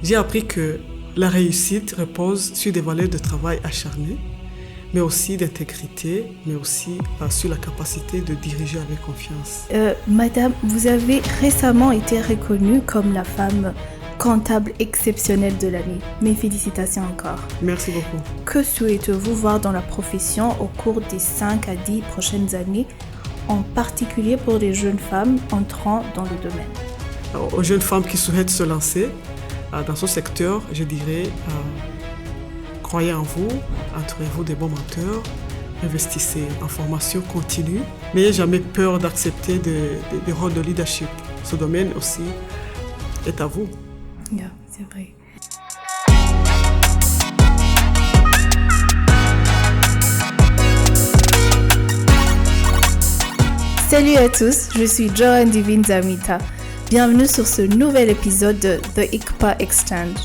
J'ai appris que la réussite repose sur des valeurs de travail acharnées, mais aussi d'intégrité, mais aussi sur la capacité de diriger avec confiance. Madame, vous avez récemment été reconnue comme la femme comptable exceptionnelle de l'année. Mes félicitations encore. Merci beaucoup. Que souhaitez-vous voir dans la profession au cours des 5 à 10 prochaines années, en particulier pour les jeunes femmes entrant dans le domaine? Alors, aux jeunes femmes qui souhaitent se lancer dans ce secteur, je dirais, croyez en vous, entourez-vous des bons menteurs, investissez en formation continue, n'ayez jamais peur d'accepter des rôles de leadership. Ce domaine aussi est à vous. Yeah, c'est vrai. Salut à tous, je suis Joanne Divine Zamita. Bienvenue sur ce nouvel épisode de The ICPA Exchange,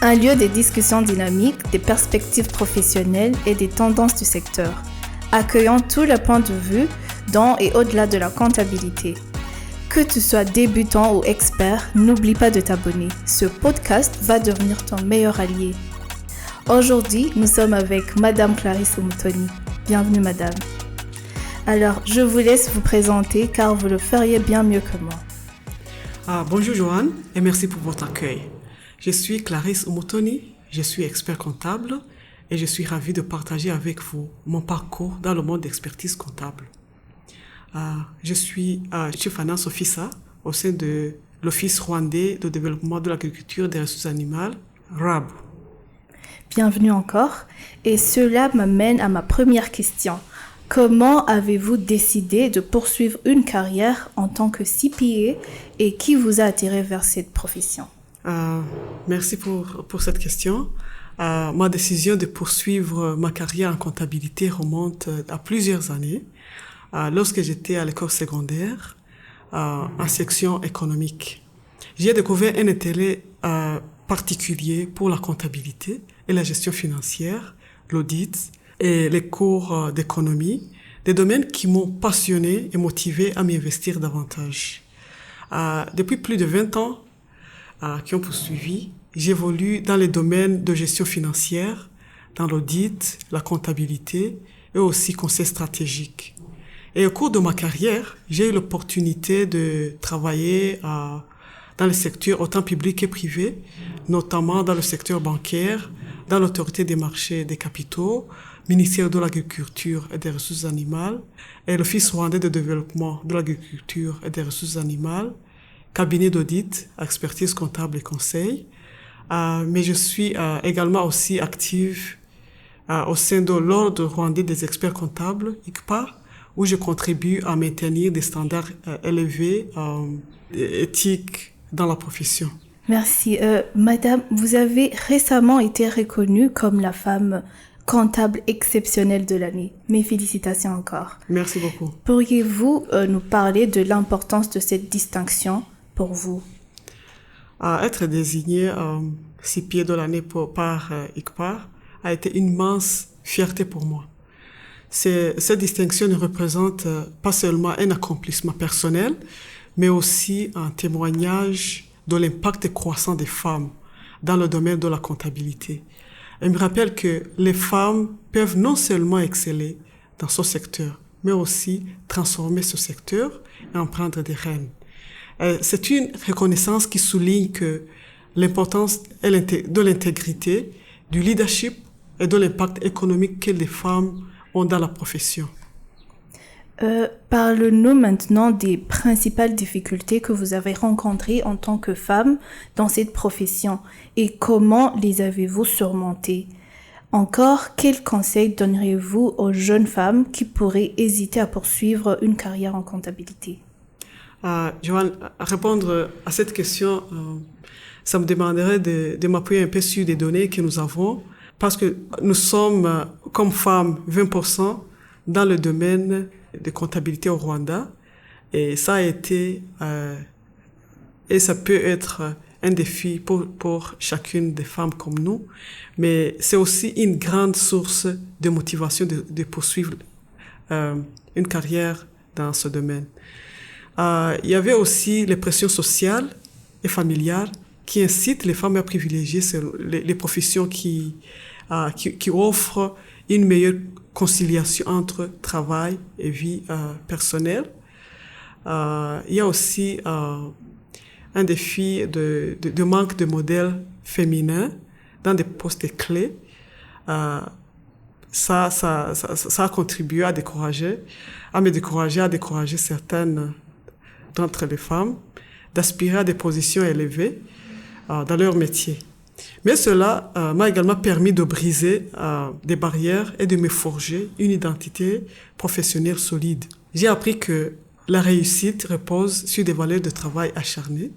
un lieu de discussion dynamique, des perspectives professionnelles et des tendances du secteur, accueillant tous les points de vue dans et au-delà de la comptabilité. Que tu sois débutant ou expert, n'oublie pas de t'abonner. Ce podcast va devenir ton meilleur allié. Aujourd'hui, nous sommes avec Madame Clarisse Omutoni. Bienvenue, Madame. Alors, je vous laisse vous présenter car vous le feriez bien mieux que moi. Bonjour Joanne et merci pour votre accueil. Je suis Clarisse Omutoni, je suis expert comptable et je suis ravie de partager avec vous mon parcours dans le monde d'expertise comptable. Je suis Chief Finance Officer au sein de l'Office rwandais de développement de l'agriculture et des ressources animales, RAB. Bienvenue encore. Et cela m'amène à ma première question. Comment avez-vous décidé de poursuivre une carrière en tant que CPA et qui vous a attiré vers cette profession? Merci pour cette question. Ma décision de poursuivre ma carrière en comptabilité remonte à plusieurs années. Lorsque j'étais à l'école secondaire, en section économique, j'ai découvert un intérêt particulier pour la comptabilité et la gestion financière, l'audit et les cours d'économie, des domaines qui m'ont passionné et motivé à m'y investir davantage. Depuis plus de 20 ans qui ont poursuivi, j'évolue dans les domaines de gestion financière, dans l'audit, la comptabilité et aussi conseil stratégique. Et au cours de ma carrière, j'ai eu l'opportunité de travailler dans les secteurs autant publics et privés, notamment dans le secteur bancaire, dans l'autorité des marchés des capitaux, ministère de l'Agriculture et des Ressources animales et l'Office rwandais de développement de l'agriculture et des ressources animales, cabinet d'audit, expertise comptable et conseil. Mais je suis également aussi active au sein de l'Ordre rwandais des experts comptables, ICPA, où je contribue à maintenir des standards élevés éthiques dans la profession. Merci. Madame, vous avez récemment été reconnue comme la femme comptable exceptionnelle de l'année. Mes félicitations encore. Merci beaucoup. Pourriez-vous nous parler de l'importance de cette distinction pour vous? Être désignée CPA de l'année par ICPA a été une immense fierté pour moi. Cette distinction ne représente pas seulement un accomplissement personnel, mais aussi un témoignage de l'impact croissant des femmes dans le domaine de la comptabilité. Elle me rappelle que les femmes peuvent non seulement exceller dans ce secteur, mais aussi transformer ce secteur et en prendre des rênes. C'est une reconnaissance qui souligne que l'importance de l'intégrité, du leadership et de l'impact économique que les femmes ont dans la profession. Parle-nous maintenant des principales difficultés que vous avez rencontrées en tant que femme dans cette profession et comment les avez-vous surmontées? Encore, quels conseils donneriez-vous aux jeunes femmes qui pourraient hésiter à poursuivre une carrière en comptabilité? Joanne, répondre à cette question, ça me demanderait de m'appuyer un peu sur des données que nous avons parce que nous sommes, comme femmes, 20% dans le domaine de comptabilité au Rwanda et ça a été et ça peut être un défi pour chacune des femmes comme nous, mais c'est aussi une grande source de motivation de poursuivre une carrière dans ce domaine. Il y avait aussi les pressions sociales et familiales qui incite les femmes à privilégier les professions qui offrent une meilleure conciliation entre travail et vie personnelle. Il y a aussi un défi de manque de modèles féminins dans des postes clés. Ça a contribué à décourager certaines d'entre les femmes d'aspirer à des positions élevées dans leur métier. Mais cela m'a également permis de briser des barrières et de me forger une identité professionnelle solide. J'ai appris que la réussite repose sur des valeurs de travail acharnées,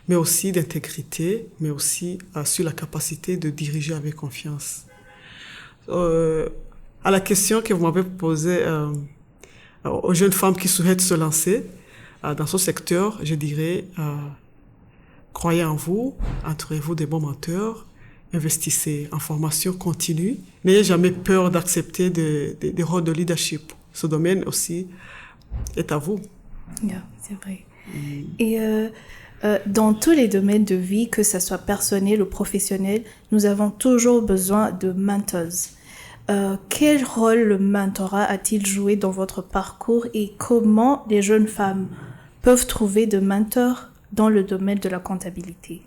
mais aussi d'intégrité, mais aussi sur la capacité de diriger avec confiance. À la question que vous m'avez posée aux jeunes femmes qui souhaitent se lancer dans ce secteur, je dirais croyez en vous, entourez-vous des bons mentors, investissez en formation continue, n'ayez jamais peur d'accepter des rôles de leadership. Ce domaine aussi est à vous. Yeah, c'est vrai. Et dans tous les domaines de vie, que ce soit personnel ou professionnel, nous avons toujours besoin de mentors. Quel rôle le mentorat a-t-il joué dans votre parcours et comment les jeunes femmes peuvent trouver de mentors dans le domaine de la comptabilité?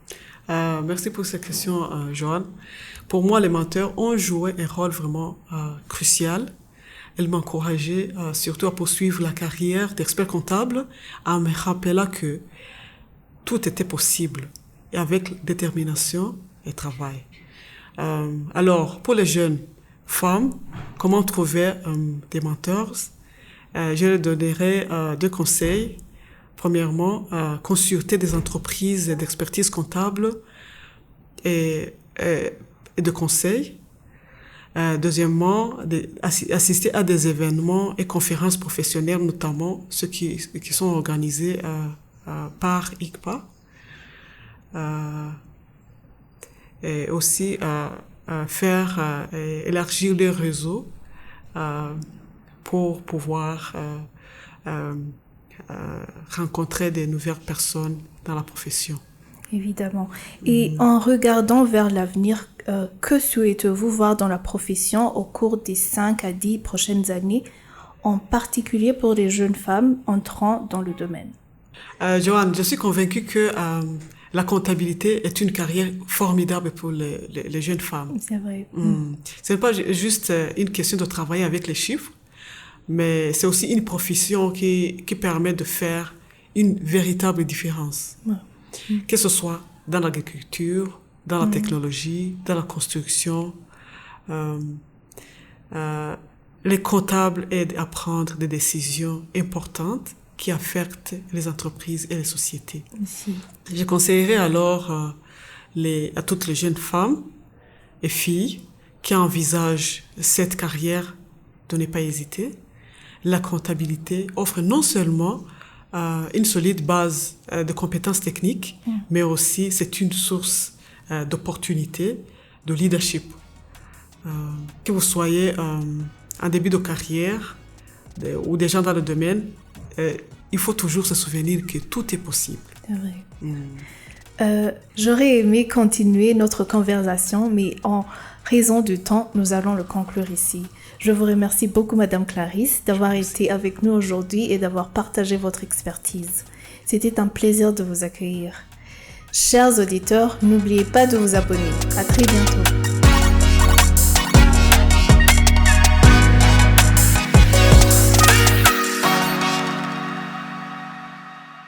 Merci pour cette question, Joanne. Pour moi, les mentors ont joué un rôle vraiment crucial. Elles m'ont encouragé surtout à poursuivre la carrière d'expert comptable en me rappelant que tout était possible et avec détermination et travail. Alors, pour les jeunes femmes, comment trouver des mentors? Je leur donnerai 2 conseils. Premièrement, consulter des entreprises d'expertise comptable et de conseil. Deuxièmement, assister à des événements et conférences professionnelles, notamment ceux qui sont organisés par ICPA. Et aussi élargir les réseaux pour pouvoir rencontrer des nouvelles personnes dans la profession. Évidemment. Et en regardant vers l'avenir, que souhaitez-vous voir dans la profession au cours des 5 à 10 prochaines années, en particulier pour les jeunes femmes entrant dans le domaine? Joanne, je suis convaincue que la comptabilité est une carrière formidable pour les jeunes femmes. C'est vrai. Ce n'est pas juste une question de travailler avec les chiffres, mais c'est aussi une profession qui permet de faire une véritable différence. Que ce soit dans l'agriculture, dans la technologie, dans la construction. Les comptables aident à prendre des décisions importantes qui affectent les entreprises et les sociétés. Je conseillerais alors à toutes les jeunes femmes et filles qui envisagent cette carrière de ne pas hésiter. La comptabilité offre non seulement une solide base de compétences techniques, mais aussi c'est une source d'opportunités, de leadership. Que vous soyez en début de carrière ou déjà dans le domaine, il faut toujours se souvenir que tout est possible. C'est vrai. J'aurais aimé continuer notre conversation, mais en raison du temps, nous allons le conclure ici. Je vous remercie beaucoup, Madame Clarisse, d'avoir été avec nous aujourd'hui et d'avoir partagé votre expertise. C'était un plaisir de vous accueillir. Chers auditeurs, n'oubliez pas de vous abonner. À très bientôt.